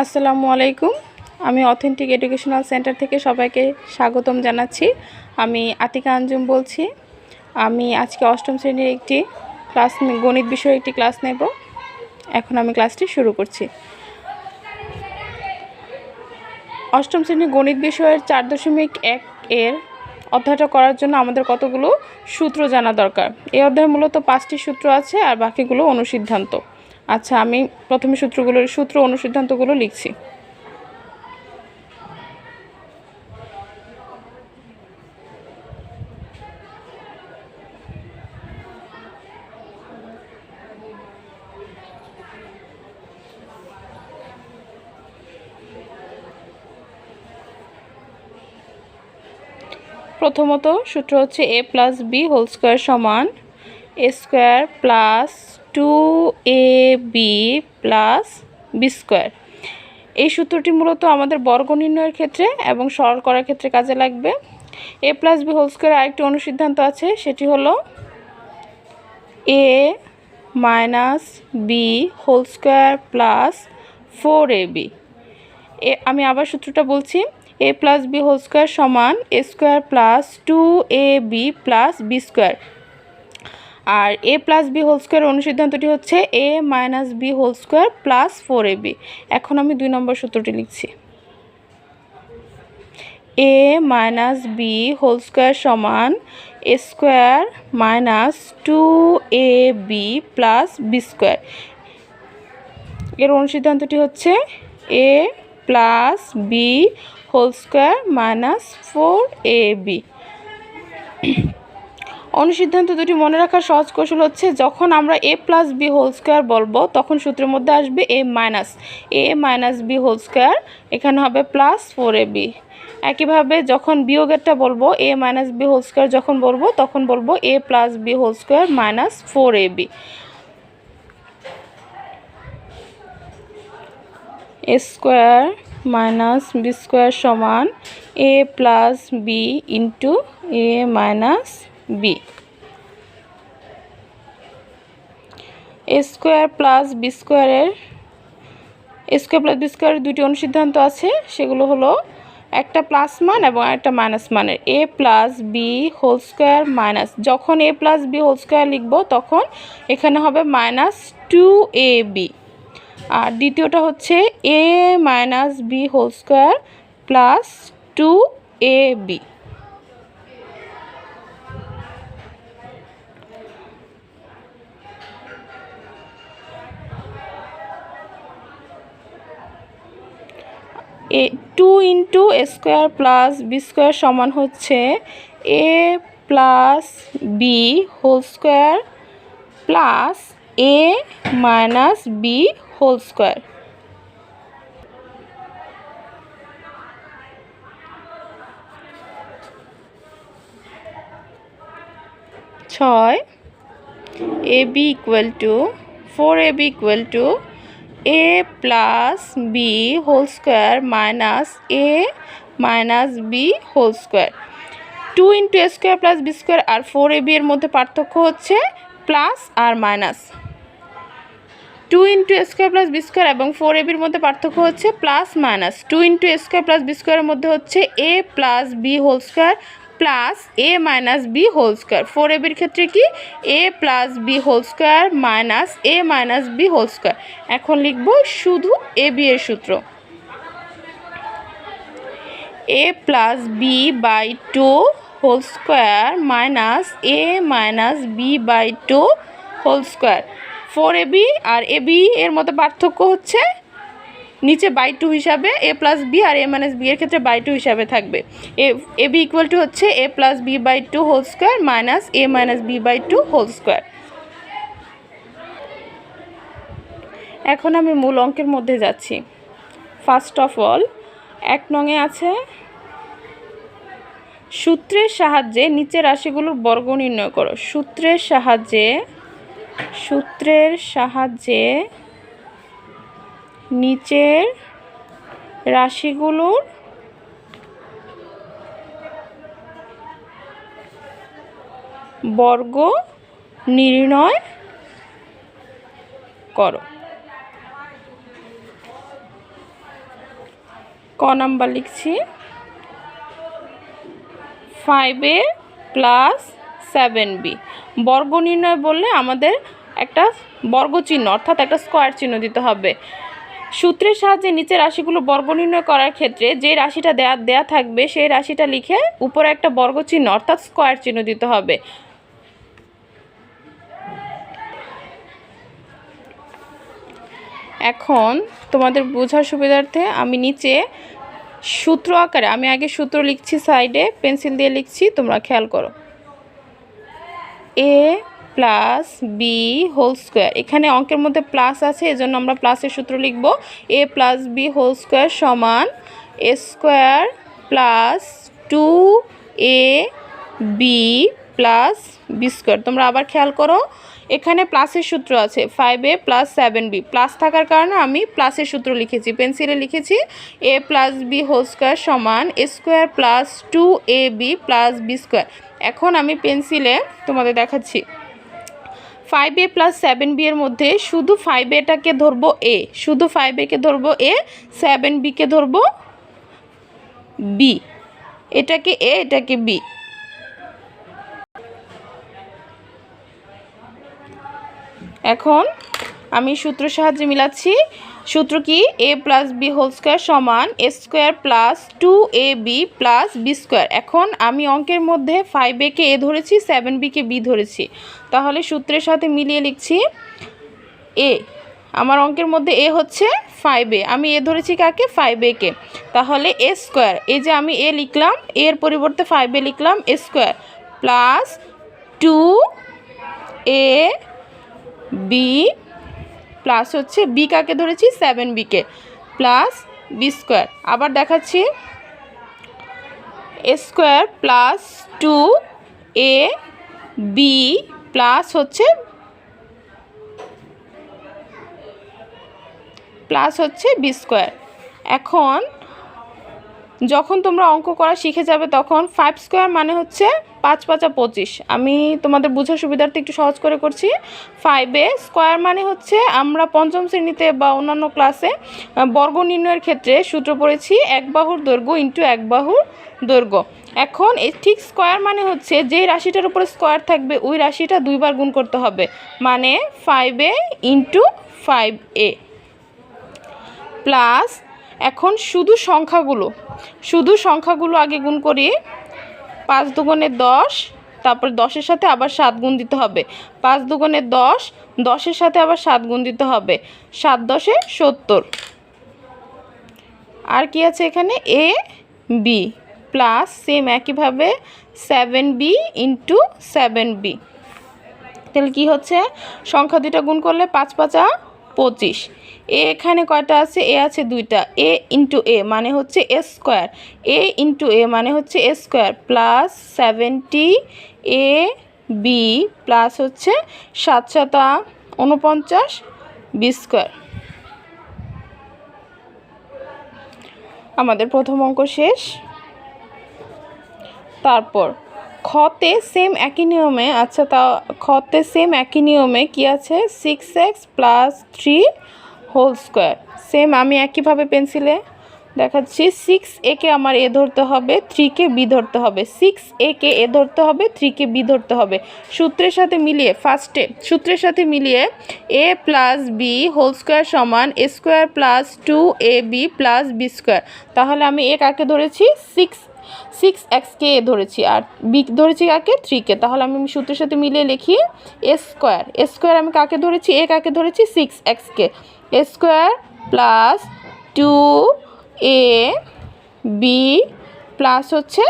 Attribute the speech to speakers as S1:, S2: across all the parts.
S1: আসসালামু আলাইকুম। আমি অথেন্টিক এডুকেশনাল সেন্টার থেকে সবাইকে স্বাগতম জানাচ্ছি। আমি আতিকা আঞ্জুম বলছি। আমি আজকে অষ্টম শ্রেণীর একটি গণিত বিষয়ে একটি ক্লাস নেব। এখন আমি ক্লাসটি শুরু করছি। অষ্টম শ্রেণীর গণিত বিষয়ের 4.1 এর অধ্যায়টা করার জন্য আমাদের কতগুলো সূত্র জানা দরকার। এই অধ্যায়ে মূলত 5টি সূত্র আছে আর বাকিগুলো অনুসিদ্ধান্ত। আচ্ছা, আমি প্রথমে সূত্র অনুসিদ্ধান্তগুলো লিখছি। প্রথমত সূত্র হচ্ছে a + b হোল স্কয়ার সমান a square plus 2ab plus b square. এই সূত্রটি মূলত আমাদের বর্গ নির্ণয়ের ক্ষেত্রে এবং সরল করার ক্ষেত্রে কাজে লাগবে। a + b হোল স্কয়ার আরেকটি অনুসিদ্ধান্ত আছে, সেটি হলো a - b whole square plus 4ab। আমি আবার সূত্রটা বলছি, a + b হোল স্কয়ার সমান a square plus 2ab plus b square. আর a + b হোল স্কয়ার অনুসিদ্ধান্তটি হচ্ছে a - b whole square plus 4ab। এখন আমি 2 নম্বর সূত্রটি লিখছি। a - b হোল স্কয়ার সমান a square minus 2ab plus b square. এর অনুসিদ্ধান্তটি হচ্ছে a plus b whole square minus 4ab। অনুসিদ্ধান্ত দুটি মনে রাখার সহজ কৌশল হচ্ছে, যখন আমরা a + b হোল স্কয়ার বলবো তখন সূত্রের মধ্যে আসবে a - b হোল স্কয়ার, এখানে হবে প্লাস 4ab। একইভাবে যখন বিয়োগেরটা বলবো a - b হোল স্কয়ার যখন বলবো তখন বলবো a + b whole square minus 4ab। a square minus b square সমান a plus b into a minus b। a square plus b স্কয়ারের দুটি অনুসিদ্ধান্ত আছে, সেগুলো হলো একটা প্লাস মান এবং একটা মাইনাস মানের। a + b whole square minus, যখন a + b হোল স্কয়ার লিখব তখন এখানে হবে মাইনাস 2ab। আর দ্বিতীয়টা হচ্ছে a - b whole square plus 2ab। a 2 into a square plus b square সমান হচ্ছে a plus b whole square plus a minus b whole square. ছয় ab = 4ab = a plus b whole square minus a minus b whole square. 2 into a square plus b square আর 4ab এর মধ্যে পার্থক্য হচ্ছে plus আর minus. 2 into a square plus b square এবং 4ab এর মধ্যে পার্থক্য হচ্ছে plus minus. 2 into a square plus b স্কয়ারের মধ্যে হচ্ছে a plus b whole square plus a minus b whole square. 4ab এর ক্ষেত্রে কি a plus b whole square minus a minus b whole square. এখন লিখব শুধু ab এর সূত্র, a plus b by 2 whole square minus a minus b by 2 whole square. 4ab আর ab এর মধ্যে পার্থক্য হচ্ছে নিচে বাই 2 হিসাবে a প্লাস b আর a মাইনাস b এর ক্ষেত্রে বাই 2 হিসাবে থাকবে। ab = হচ্ছে a plus b by 2 whole square minus a minus b by 2 whole square. এখন আমি মূল অঙ্কের মধ্যে যাচ্ছি। ফার্স্ট অফ অল 1 নংয়ে আছে সূত্রের সাহায্যে নিচের রাশিগুলোর বর্গ নির্ণয় করো। সূত্রের সাহায্যে নিচের রাশিগুলোর বর্গ নির্ণয় করো। নাম্বার লিখছি 5a প্লাস 7b। বর্গ নির্ণয় বললে আমাদের একটা বর্গ চিহ্ন অর্থাৎ একটা স্কোয়ার চিহ্ন দিতে হবে। সূত্রের সাহায্যে নিচের রাশিগুলো বর্গ নির্ণয় করার ক্ষেত্রে যে রাশিটা দেয়া থাকবে সেই রাশিটা লিখে উপরে একটা বর্গ চিহ্ন অর্থাৎ স্কোয়ার চিহ্ন দিতে হবে। এখন তোমাদের বোঝার সুবিধার্থে আমি নিচে সূত্র আকারে আমি আগে সূত্র লিখছি, সাইডে পেন্সিল দিয়ে লিখছি, তোমরা খেয়াল করো। a plus b whole square, এখানে অঙ্কের মধ্যে প্লাস আছে এজন্য আমরা প্লাসের সূত্র লিখব। a plus b whole square সমান a square plus 2ab plus B square. তোমরা আবার খেয়াল করো, এখানে প্লাসের সূত্র আছে 5a প্লাস 7b, প্লাস থাকার কারণে আমি প্লাসের সূত্র লিখেছি, পেন্সিলে লিখেছি a plus b whole square সমান a square plus 2ab plus B square. এখন আমি পেন্সিলে তোমাদের দেখাচ্ছি 5a প্লাস 7b এর মধ্যে শুধু 5aটাকে ধরবো a, শুধু 5a-কে ধরবো a, 7b-কে ধরবো b, এটাকে a এটাকে b। এখন আমি সূত্র সাহায্যে মিলাচ্ছি। সূত্র কি? a plus b whole square সমান a square plus 2ab plus B square. এখন আমি অঙ্কের মধ্যে 5a-কে a ধরেছি, 7b-কে b ধরেছি, তাহলে সূত্রের সাথে মিলিয়ে লিখছি a। আমার অঙ্কের মধ্যে a হচ্ছে 5a, আমি a ধরেছি কাকে? 5a-কে, তাহলে a স্কোয়ার, এই যে আমি a লিখলাম, এর পরিবর্তে 5a লিখলাম, a square plus 2ab plus হচ্ছে বি কাকে ধরেছি? 7b-কে, প্লাস বি স্কোয়ার। আবার দেখাচ্ছি a square plus 2ab plus হচ্ছে বি স্কোয়ার। এখন যখন তোমরা অঙ্ক করা শিখে যাবে তখন 5 স্কোয়ার মানে হচ্ছে 5 5 25। আমি তোমাদের বোঝার সুবিধার্থে একটু সহজ করে করছি। 5a স্কোয়ার মানে হচ্ছে আমরা পঞ্চম শ্রেণীতে বা অন্যান্য ক্লাসে বর্গ নির্ণয়ের ক্ষেত্রে সূত্র পড়েছি এক বাহুর দৈর্ঘ্য ইন্টু এক বাহুর দৈর্ঘ্য। এখন এই ঠিক স্কোয়ার মানে হচ্ছে যেই রাশিটার উপরে স্কোয়ার থাকবে ওই রাশিটা দুইবার গুণ করতে হবে, মানে 5a ইন্টু 5a প্লাস, এখন শুধু সংখ্যাগুলো আগে গুণ করি। 5 দুগুণে 10, তারপর 10-এর সাথে আবার 7 গুণ দিতে হবে। 5 দুগুণে 10, 10-এর সাথে আবার 7 গুণ দিতে হবে, 7 10-এ 70। আর কি আছে এখানে? a b প্লাস সেম একইভাবে 7b ইন্টু 7b। তাহলে কী হচ্ছে? সংখ্যা দুইটা গুণ করলে 5 5 25। এ এখানে কয়টা আছে? এ আছে দুইটা, a ইন্টু a মানে হচ্ছে a square, a into a মানে হচ্ছে a square plus 70ab plus হচ্ছে 7 7 49 বি স্কোয়ার। আমাদের প্রথম অঙ্ক শেষ। তারপর খতে সেম একই নিয়মে, আচ্ছা তা খতে সেম একই নিয়মে কি আছে? 6x plus 3 whole square. Same আমি একইভাবে পেন্সিলে দেখাচ্ছি। 6a-কে আমার a ধরতে হবে, 3-কে b ধরতে হবে, 6a-কে a ধরতে হবে, 3-কে b ধরতে হবে। সূত্রের সাথে মিলিয়ে a plus b whole square সমান a square plus 2ab plus B square. তাহলে আমি a কাকে ধরেছি? 6x-কে a ধরেছি, আর b ধরেছি কাকে? 3-কে। তাহলে আমি সূত্রের সাথে মিলিয়ে লিখি a স্কোয়ার আমি কাকে ধরেছি? a কাকে ধরেছি? 6x-কে, a square plus 2ab plus হচ্ছে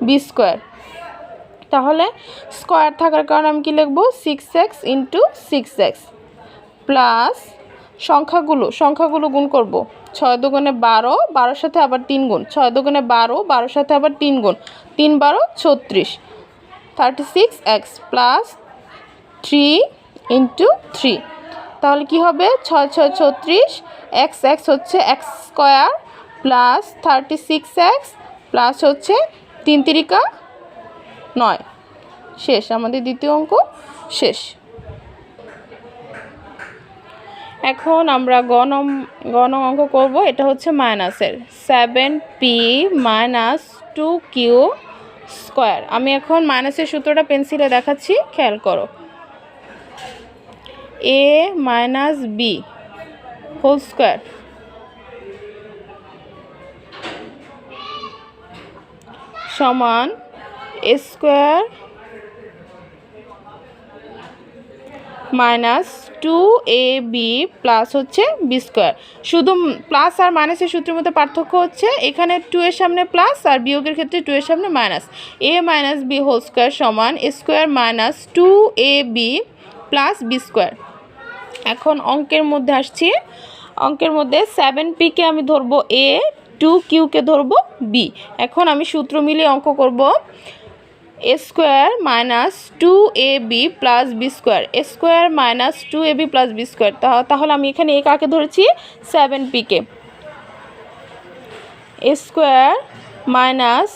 S1: বি স্কোয়ার। তাহলে স্কোয়ার থাকার কারণে আমি কি লিখব? 6x ইন্টু 6x প্লাস সংখ্যাগুলো গুণ করব। 6 দুগুণে 12, 12-এর সাথে আবার 3 গুণ, 6 দুগুণে 12, 12-এর সাথে আবার 3 গুণ, 3 12 36, 36x প্লাস 3 ইন্টু 3। তাহলে কি হবে? 6 6 36, x হচ্ছে x square plus 36x plus হচ্ছে 3 3 9। শেষ, আমাদের দ্বিতীয় অঙ্ক শেষ। এখন আমরা গ নং অঙ্ক করব। এটা হচ্ছে মাইনাসের 7p মাইনাস 2q স্কোয়ার। আমি এখন মাইনাসের সূত্রটা পেন্সিলে দেখাচ্ছি, খেয়াল করো। a minus b whole square সমান a square minus 2ab plus হচ্ছে বি স্কোয়ার। শুধু প্লাস আর মাইনাসের সূত্রের মধ্যে পার্থক্য হচ্ছে এখানে 2 এর সামনে প্লাস আর বিয়োগের ক্ষেত্রে 2 এর সামনে minus. a minus b whole square সমান a square minus 2ab plus B square. এখন অঙ্কের মধ্যে আসছি। অঙ্কের মধ্যে 7pকে আমি ধরবো a, 2qকে ধরবো b। এখন আমি সূত্র মিলিয়ে অঙ্ক করব। a square minus 2ab plus B square, a square minus 2ab plus B square. তাহলে আমি এখানে এ কাকে ধরেছি? 7pকে। a square minus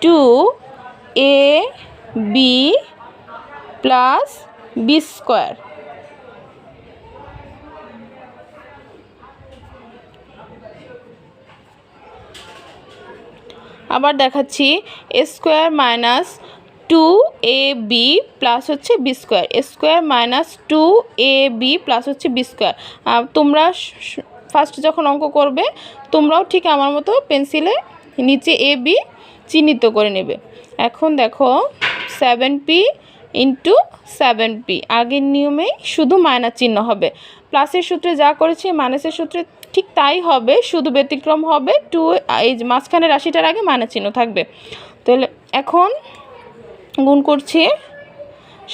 S1: 2ab plus B square. আবার দেখাচ্ছি a square minus 2ab plus হচ্ছে B square, a square minus 2ab plus হচ্ছে বি স্কোয়ার। তোমরা ফার্স্ট যখন অঙ্ক করবে তোমরাও ঠিক আমার মতো পেন্সিলে নিচে a b চিহ্নিত করে নেবে। এখন দেখো 7p ইন্টু 7p, আগের নিয়মেই শুধু মাইনাস চিহ্ন হবে। প্লাসের সূত্রে যা করেছি মাইনাসের সূত্রে ঠিক তাই হবে, শুধু ব্যতিক্রম হবে 2 এই মাঝখানে রাশিটার আগে মাইনাস চিহ্ন থাকবে। তাহলে এখন গুণ করছি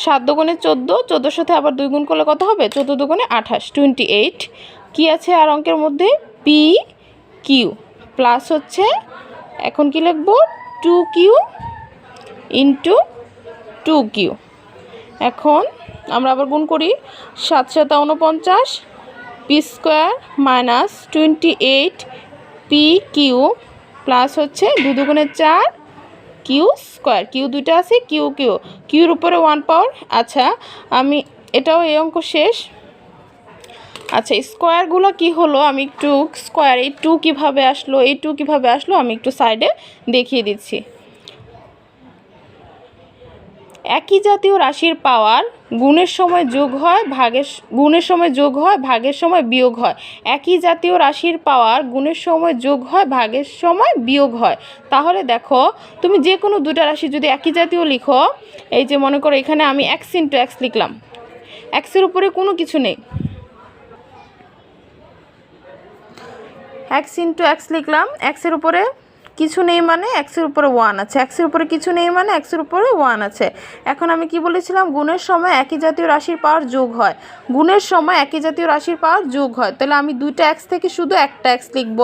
S1: 7 দুগুণে 14, 14-এর সাথে আবার 2 গুণ করলে কত হবে? 14 দুগুণে 28, 28। কি আছে আর অঙ্কের মধ্যে? পি কিউ প্লাস হচ্ছে এখন কি লিখব? 2q into 2q। এখন আমরা আবার গুণ করি 7 7 49 p square minus 28 p q plus হচ্ছে 2 দুগুণে 4 কিউ স্কোয়ার। কিউ দুইটা আছে, কিউর উপরে 1 পাওয়ার। আচ্ছা আমি এটাও এই অঙ্ক শেষ। আচ্ছা স্কোয়ারগুলো কি হলো আমি একটু স্কোয়ার এই 2 কীভাবে আসলো, এই 2 কীভাবে আসলো আমি একটু সাইডে দেখিয়ে দিচ্ছি। একই জাতীয় রাশির পাওয়ার গুণের সময় যোগ হয়, গুণের সময় যোগ হয়, ভাগের সময় বিয়োগ হয়। একই জাতীয় রাশির পাওয়ার গুণের সময় যোগ হয়, ভাগের সময় বিয়োগ হয়। তাহলে দেখো তুমি যে কোনো দুটা রাশি যদি একই জাতীয় লিখো, এই যে মনে করো এখানে আমি x ইন্টু x লিখলাম, এক্সের উপরে কোনো কিছু নেই, x ইন্টু x লিখলাম, এক্সের উপরে কিছু নেই মানে এক্সের উপরে 1 আছে, এক্সের উপরে কিছু নেই মানে এক্সের উপরে 1 আছে। এখন আমি কি বলেছিলাম? গুণের সময় একই জাতীয় রাশির পাওয়ার যোগ হয়, গুণের সময় একই জাতীয় রাশির পাওয়ার যোগ হয়। তাহলে আমি দুইটা এক্স থেকে শুধু একটা এক্স লিখব,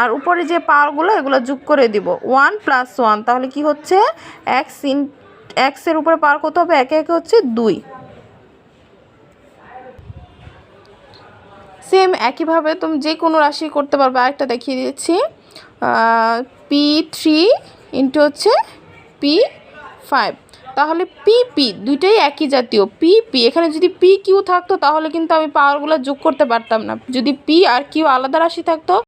S1: আর উপরে যে পাওয়ারগুলো এগুলো যোগ করে দিব 1 প্লাস 1। তাহলে কি হচ্ছে? এক্সের উপরে পাওয়ার কত হবে? একে একে হচ্ছে 2। সেম একইভাবে তুমি যে কোনো রাশি করতে পারবে। আরেকটা দেখিয়ে দিচ্ছি, P3 ইন্টু হচ্ছে P5। তাহলে P দুইটাই একই জাতীয়। P এখানে যদি PQ থাকতো তাহলে কিন্তু আমি পাওয়ারগুলো যোগ করতে পারতাম না। যদি P আর Q আলাদা রাশি থাকতো